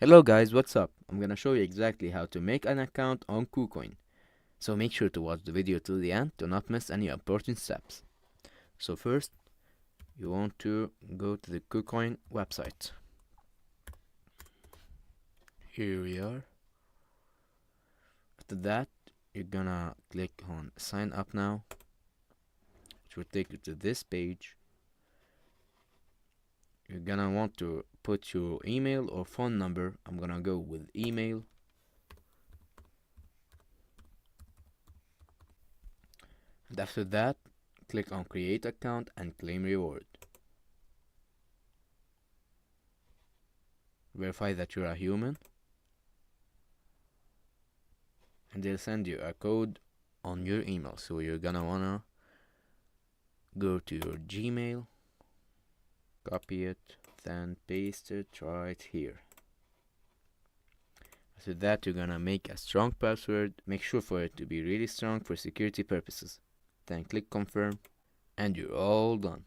Hello guys, what's up? I'm gonna show you exactly how to make an account on KuCoin. So make sure to watch the video till the end to not miss any important steps. So first, you want to go to the KuCoin website. Here we are. After that, you're gonna click on sign up now, which will take you to this page. You're gonna want to put your email or phone number. I'm gonna go with email. And after that, click on create account and claim reward. Verify that you're a human, and they'll send you a code on your email. So you're gonna wanna go to your Gmail, copy it, then paste it right here. After that, you're gonna make a strong password. Make sure for it to be really strong for security purposes. Then click confirm, and you're all done.